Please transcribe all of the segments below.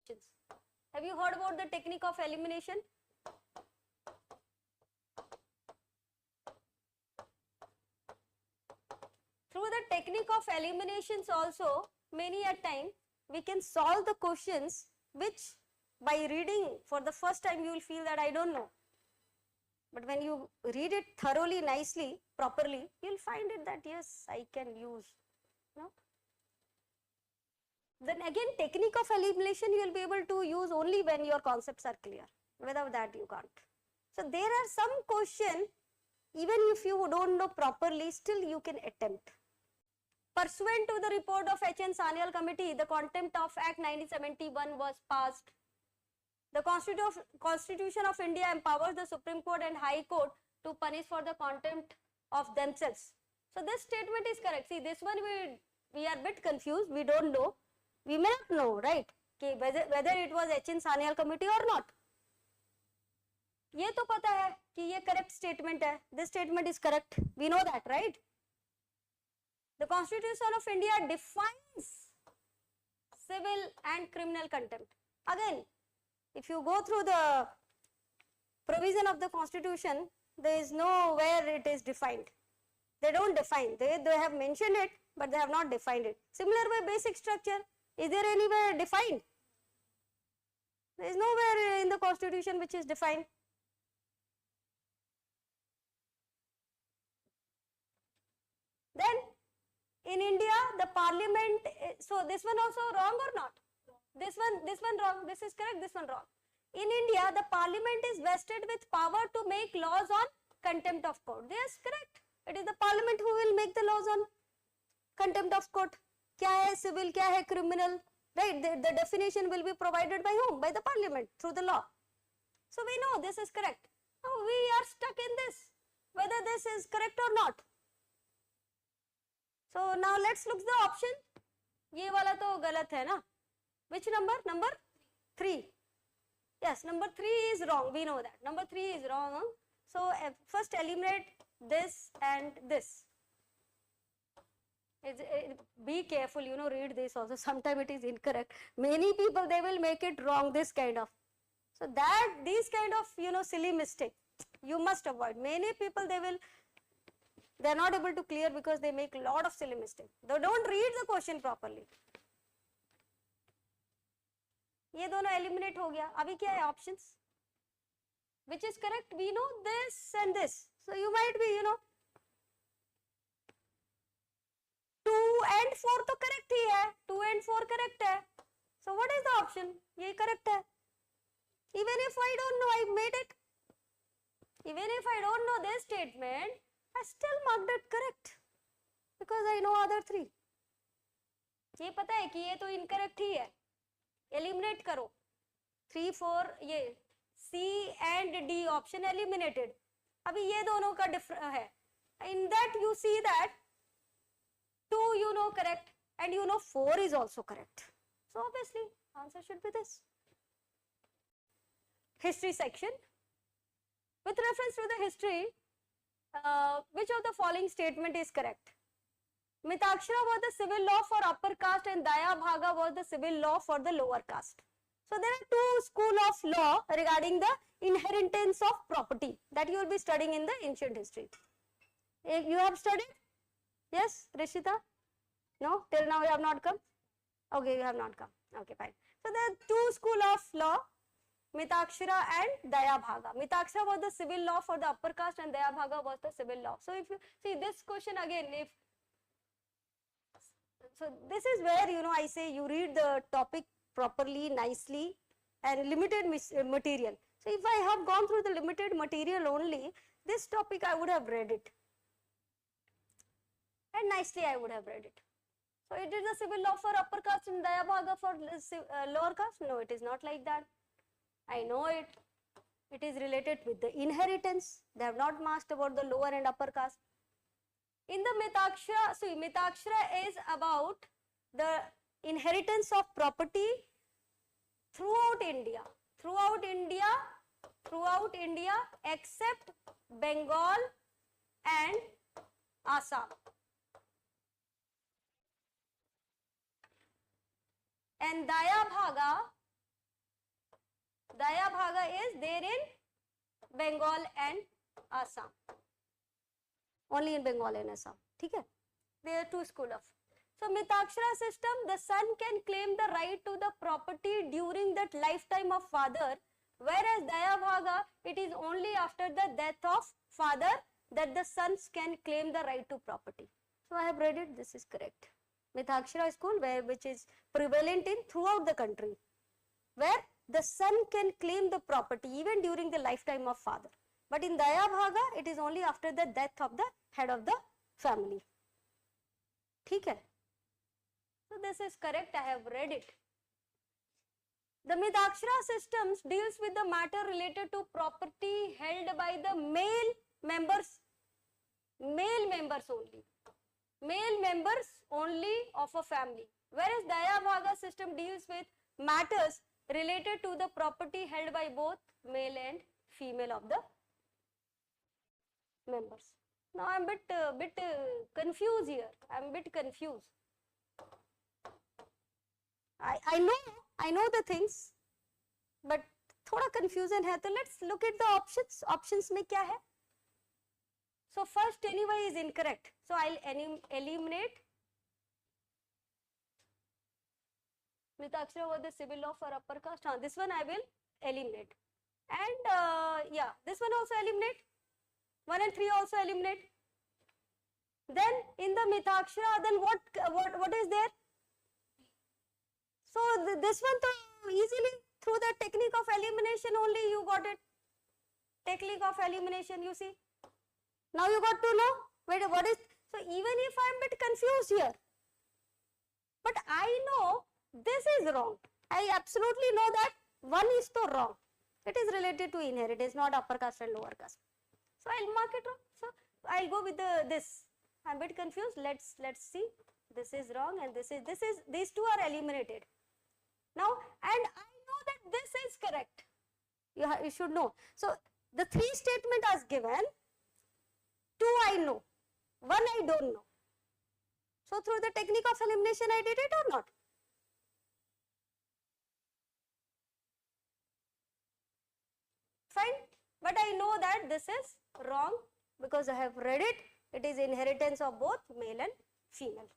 questions. Have you heard about the technique of elimination? Through the technique of eliminations also, many a time we can solve the questions which by reading for the first time you will feel that I don't know. But when you read it thoroughly, nicely, properly, you will find it that yes, I can use. No? Then again, technique of elimination you will be able to use only when your concepts are clear. Without that you can't. So there are some questions, even if you don't know properly, still you can attempt. Pursuant to the report of H.N. Sanyal Committee, the Contempt of Act 1971 was passed. The Constitution of India empowers the Supreme Court and High Court to punish for the contempt of themselves. So this statement is correct. See, this one we are a bit confused. We don't know. We may not know, right? Okay, whether it was H.N. Sanyal Committee or not. ये तो पता है कि ये correct statement है. This statement is correct. We know that, right? The Constitution of India defines civil and criminal contempt. Again, if you go through the provision of the Constitution, there is nowhere it is defined. They don't define. They have mentioned it, but they have not defined it. Similar way, basic structure, is there anywhere defined? There is nowhere in the Constitution which is defined. Then, in India, the parliament, so this one also wrong or not? This one wrong, this is correct, this one wrong. In India, the parliament is vested with power to make laws on contempt of court. Yes, correct. It is the parliament who will make the laws on contempt of court. क्या है civil, क्या है criminal, right? The definition will be provided by whom? By the parliament through the law. So we know this is correct. Now we are stuck in this, whether this is correct or not. So now let's look the option. ये वाला तो गलत है ना? Which number? Number 3. Yes, number 3 is wrong. We know that. Number 3 is wrong. Huh? So first eliminate this and this. Be careful, you know, read this also. Sometimes it is incorrect. Many people, they will make it wrong, this kind of. So that, these kind of, you know, silly mistake, you must avoid. Many people, they are not able to clear because they make a lot of silly mistake. They don't read the question properly. ये दोनों eliminate हो गया. अभी क्या है options? Which is correct? We know this and this. So you might be, you know, 2 and 4 तो correct ही है. 2 and 4 correct है. So what is the option? ये correct है. Even if I don't know, I made it. Even if I don't know this statement, I still marked it correct because I know other 3. ये पता है कि ये तो incorrect ही है. Eliminate करो. 3, 4 ये C and D option eliminated. अभी ये दोनों का difference है. In that you see that 2 you know correct and you know 4 is also correct. So obviously answer should be this. History section. With reference to the history, which of the following statement is correct? Mitakshara was the civil law for upper caste and Daya Bhaga was the civil law for the lower caste. So there are 2 schools of law regarding the inheritance of property that you will be studying in the ancient history. You have studied? Yes, Rishita? No? Till now you have not come? Okay, you have not come. Okay, fine. So there are 2 schools of law, Mitakshara and Daya Bhaga. Mitakshara was the civil law for the upper caste and Daya Bhaga was the civil law. So if you see this question again, so this is where, you know, I say you read the topic properly, nicely and limited material. So if I have gone through the limited material only, this topic I would have read it. And nicely I would have read it. So it is the civil law for upper caste and Daya Bhaga for lower caste? No, it is not like that. I know it. It is related with the inheritance. They have not asked about the lower and upper caste. In the Mitakshara, so Mitakshara is about the inheritance of property throughout India. Throughout India except Bengal and Assam. And Daya Bhaga Daya Bhaga is there in Bengal and Assam. Only in Bengal and Assam. ठीक है? There are two schools of. So Mitakshara system, the son can claim the right to the property during that lifetime of father, whereas Daya Bhaga, it is only after the death of father that the sons can claim the right to property. So I have read it, this is correct. Mitakshara school, which is prevalent in throughout the country, where the son can claim the property even during the lifetime of father. But in Daya Bhaga, it is only after the death of the head of the family. ठीक है? So this is correct, I have read it. The Mitakshara systems deals with the matter related to property held by the male members only. Male members only of a family. Whereas Daya Bhaga system deals with matters related to the property held by both male and female of the members. Now I am bit confused here. I am a bit confused. I know the things, but थोड़ा confusion है. तो let's look at the options. Options में क्या है? So first anyway is incorrect. So I'll eliminate. Mitakshara was the civil law for upper caste. This one I will eliminate. And yeah, this one also eliminate. 1 and 3 also eliminate. Then in the Mitakshara, then what is there? So this one to easily through the technique of elimination only you got it. Technique of elimination, you see. Now you got to know what is. So even if I am a bit confused here, but I know this is wrong. I absolutely know that 1 is so wrong. It is related to inheritance, not upper caste and lower caste. So I'll mark it wrong. So I'll go with this. I'm a bit confused. Let's see. This is wrong and these two are eliminated. Now, and I know that this is correct. You should know. So the 3 statement as given, 2 I know, 1 I don't know. So through the technique of elimination I did it or not? Fine. But I know that this is wrong because I have read it. It is inheritance of both male and female.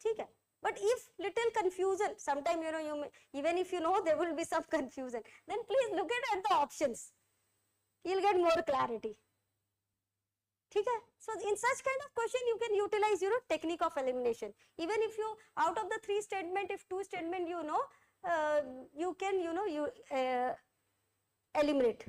ठीक है? But if little confusion, sometime you know even if you know there will be some confusion, then please look at the options. You'll get more clarity. ठीक है? So in such kind of question you can utilize technique of elimination. Even if you out of the 3 statement, if 2 statement you can eliminate.